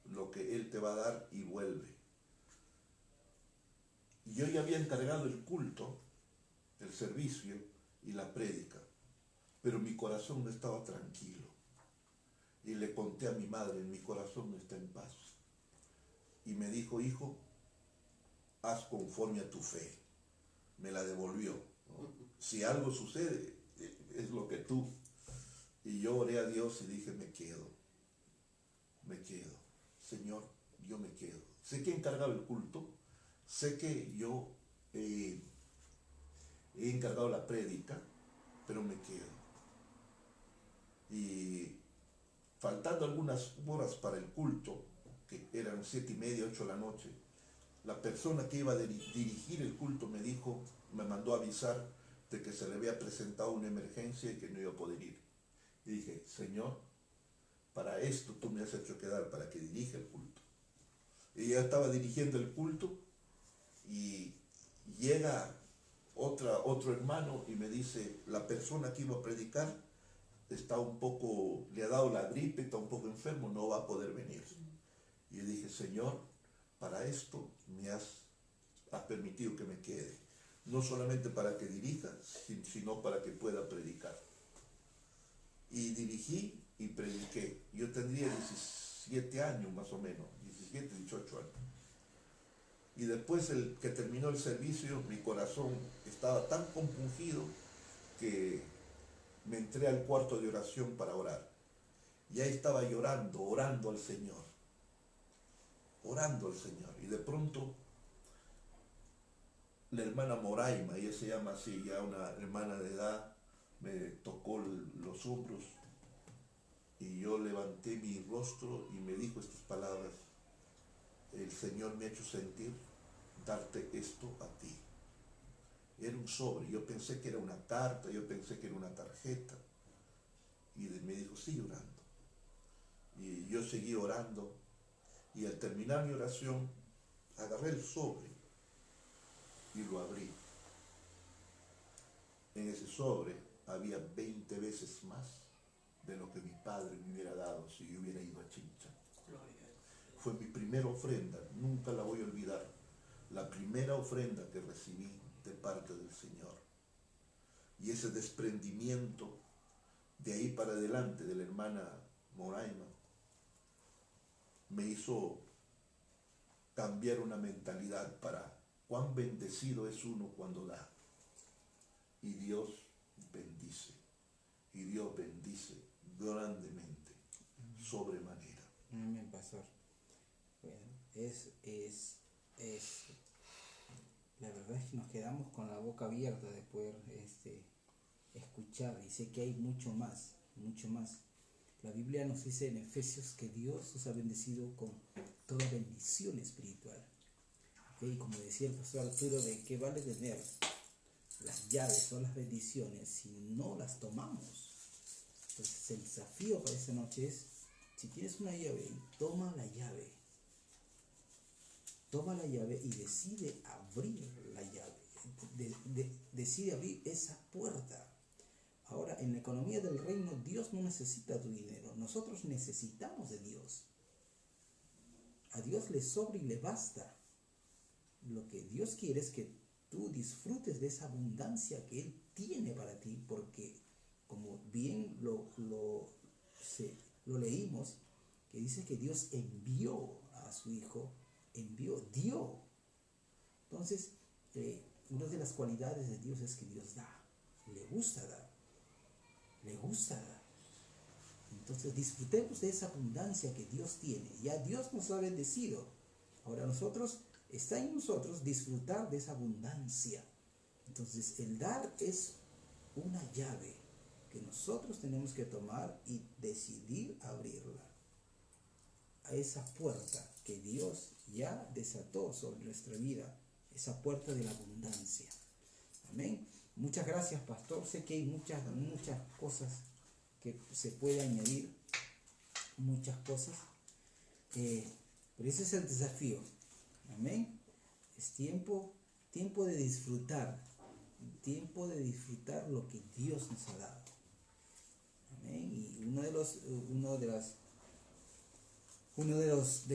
lo que él te va a dar y vuelve. Y yo ya había encargado el culto, el servicio y la prédica, pero mi corazón no estaba tranquilo. Y le conté a mi madre, mi corazón no está en paz. Y me dijo, hijo, haz conforme a tu fe. Me la devolvió, ¿no? Si algo sucede, es lo que tú. Y yo oré a Dios y dije, me quedo. Señor, yo me quedo. Sé que he encargado el culto, sé que yo he encargado la prédica, pero me quedo. Y faltando algunas horas para el culto, que eran 7:30, 8 de la noche, la persona que iba a dirigir el culto me mandó a avisar de que se le había presentado una emergencia y que no iba a poder ir. Y dije, Señor, para esto tú me has hecho quedar, para que dirija el culto. Y ya estaba dirigiendo el culto y llega otro hermano y me dice, la persona que iba a predicar le ha dado la gripe, está un poco enfermo, no va a poder venir. Y yo dije, Señor, para esto me has permitido que me quede. No solamente para que dirija, sino para que pueda predicar. Y dirigí y prediqué. Yo tendría 17 años más o menos, 17, 18 años. Y después que terminó el servicio, mi corazón estaba tan compungido que me entré al cuarto de oración para orar. Y ahí estaba llorando, orando al Señor. Y de pronto, la hermana Moraima, ella se llama así, ya una hermana de edad, me tocó los hombros y yo levanté mi rostro y me dijo estas palabras: el Señor me ha hecho sentir darte esto a ti. Era un sobre, yo pensé que era una carta, yo pensé que era una tarjeta, y me dijo, sigue orando. Y yo seguí orando, y al terminar mi oración agarré el sobre y lo abrí. En ese sobre había 20 veces más de lo que mi padre me hubiera dado si yo hubiera ido a Chincha. Fue mi primera ofrenda, nunca la voy a olvidar, la primera ofrenda que recibí de parte del Señor. Y ese desprendimiento de ahí para adelante de la hermana Moraima me hizo cambiar una mentalidad para cuán bendecido es uno cuando da. Y Dios bendice grandemente, sobremanera. Amén, pastor. Bueno, la verdad es que nos quedamos con la boca abierta de poder escuchar, y sé que hay mucho más. La Biblia nos dice en Efesios que Dios os ha bendecido con toda bendición espiritual. ¿Okay? Como decía el pastor Arturo, ¿de qué vale tener las llaves o las bendiciones si no las tomamos? Entonces el desafío para esta noche es, si tienes una llave, toma la llave. toma la llave y decide abrir la llave, decide abrir esa puerta. Ahora, en la economía del reino, Dios no necesita tu dinero, nosotros necesitamos de Dios. A Dios le sobra y le basta. Lo que Dios quiere es que tú disfrutes de esa abundancia que Él tiene para ti, porque como bien lo leímos, que dice que Dios envió a su Hijo, dio. Entonces, una de las cualidades de Dios es que Dios da, le gusta dar. Entonces disfrutemos de esa abundancia que Dios tiene. Ya Dios nos ha bendecido. Ahora está en nosotros disfrutar de esa abundancia. Entonces el dar es una llave que nosotros tenemos que tomar y decidir abrirla. A esa puerta que Dios ya desató sobre nuestra vida. Esa puerta de la abundancia. Amén. Muchas gracias, pastor. Sé que hay muchas cosas que se puede añadir, muchas cosas, pero ese es el desafío. Amén. Es tiempo de disfrutar lo que Dios nos ha dado. Amén. Y uno de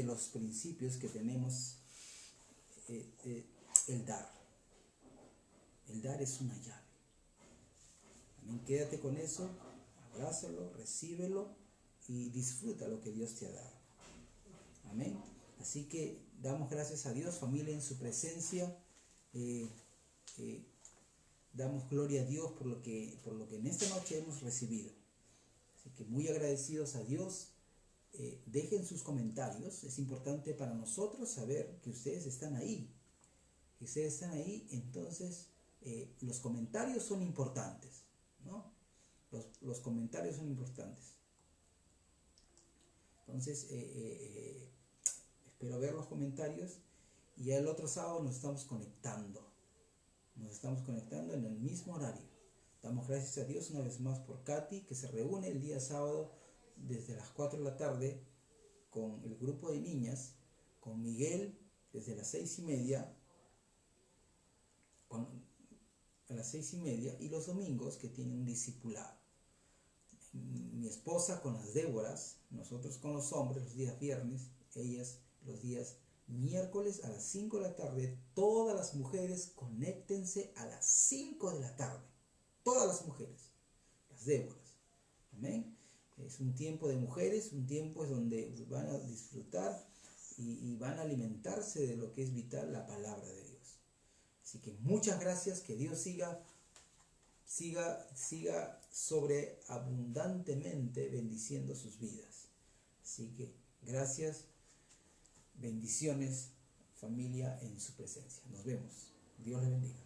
los principios que tenemos, el dar. El dar es una llave. Amén. Quédate con eso, abrázalo, recíbelo y disfruta lo que Dios te ha dado. Amén. Así que damos gracias a Dios, familia, en su presencia. Damos gloria a Dios por lo que en esta noche hemos recibido. Así que muy agradecidos a Dios. Dejen sus comentarios. Es importante para nosotros saber que ustedes están ahí. Entonces los comentarios son importantes, ¿no? Los comentarios son importantes. Entonces espero ver los comentarios y ya el otro sábado nos estamos conectando en el mismo horario. Damos gracias a Dios una vez más por Katy, que se reúne el día sábado desde las 4 de la tarde con el grupo de niñas, con Miguel desde las 6:30, a las 6:30, y los domingos que tiene un discipulado. Mi esposa con las Déboras, nosotros con los hombres los días viernes, ellas los días miércoles a las 5 de la tarde. Todas las mujeres conéctense a las 5 de la tarde. Todas las mujeres, las Déboras. Amén. Es un tiempo de mujeres, un tiempo donde van a disfrutar y van a alimentarse de lo que es vital, la palabra de Dios. Así que muchas gracias, que Dios siga sobreabundantemente bendiciendo sus vidas. Así que gracias, bendiciones, familia, en su presencia. Nos vemos. Dios les bendiga.